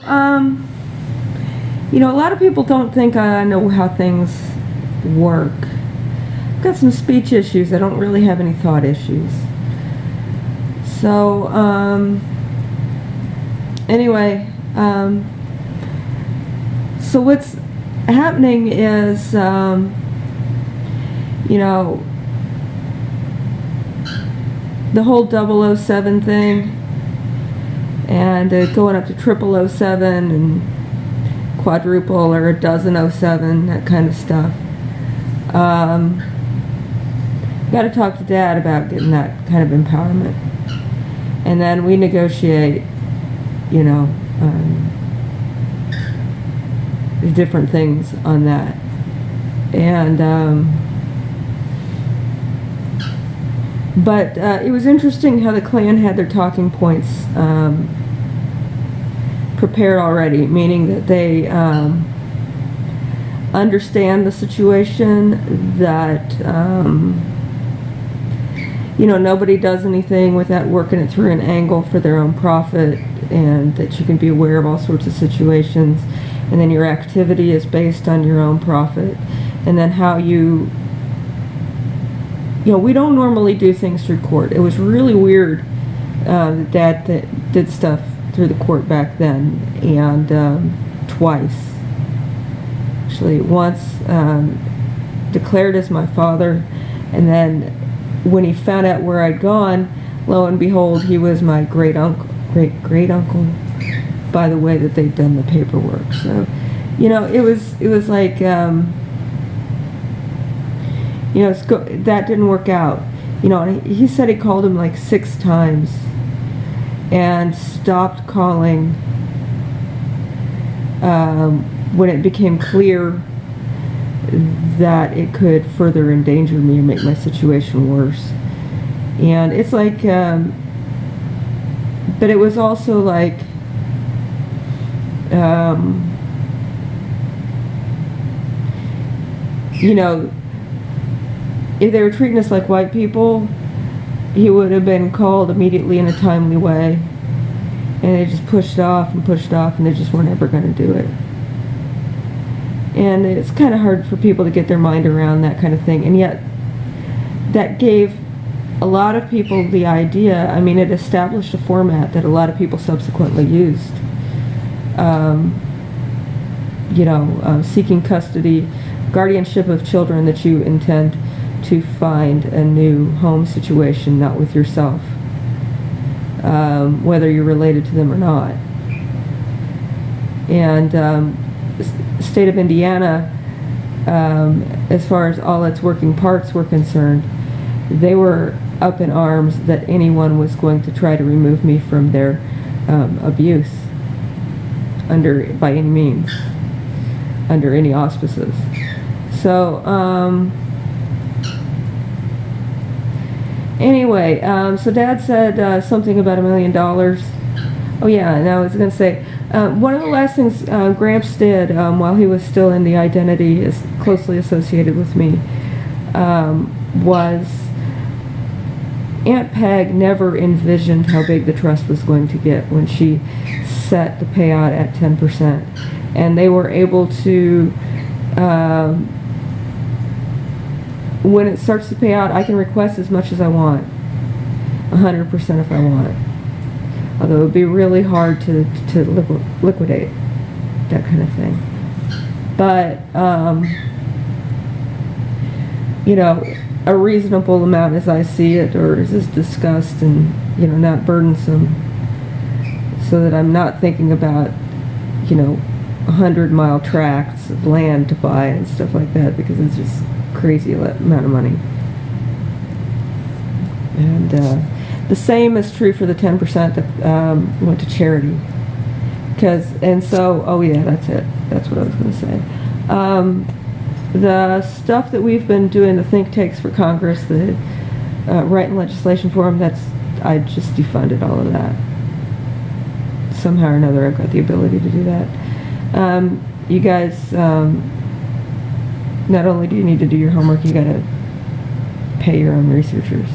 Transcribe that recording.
Um, a lot of people don't think I know how things work. I've got some speech issues. I don't really have any thought issues. So, anyway, so what's happening is, the whole 007 thing, and going up to 0007 and quadruple or a dozen 07, that kind of stuff. Got to talk to Dad about getting that kind of empowerment, and then we negotiate, different things on that, and but it was interesting how the Klan had their talking points prepared already, meaning that they understand the situation, that nobody does anything without working it through an angle for their own profit, and that you can be aware of all sorts of situations, and then your activity is based on your own profit, and then how we don't normally do things through court. It was really weird that Dad did stuff through the court back then, and twice. Actually, once declared as my father, and then when he found out where I'd gone, lo and behold, he was my great uncle, by the way that they'd done the paperwork. So, it was like, that didn't work out. He said he called him like 6 times and stopped calling when it became clear that it could further endanger me and make my situation worse. And it's like, but it was also like, if they were treating us like white people, he would have been called immediately in a timely way, and they just pushed off, and they just weren't ever going to do it. And it's kind of hard for people to get their mind around that kind of thing, and yet that gave a lot of people the idea. I mean, it established a format that a lot of people subsequently used. Seeking custody, guardianship of children that you intend to find a new home situation, not with yourself, whether you're related to them or not. And the state of Indiana, as far as all its working parts were concerned, they were up in arms that anyone was going to try to remove me from their abuse by any means, under any auspices. So, anyway, so Dad said something about $1 million. Oh yeah, and I was going to say, one of the last things Gramps did while he was still in the identity is closely associated with me was Aunt Peg never envisioned how big the trust was going to get when she set the payout at 10%. And they were able to, when it starts to pay out, I can request as much as I want, 100% if I want. Although it would be really hard to liquidate that kind of thing. But, a reasonable amount as I see it, or is this discussed and, not burdensome, so that I'm not thinking about, 100-mile tracts of land to buy and stuff like that, because it's just crazy amount of money. And the same is true for the 10% that went to charity. Oh yeah, that's it. That's what I was going to say. The stuff that we've been doing, the think tanks for Congress, the writing legislation for them, I just defunded all of that. Somehow or another, I've got the ability to do that. You guys, not only do you need to do your homework, you got to pay your own researchers.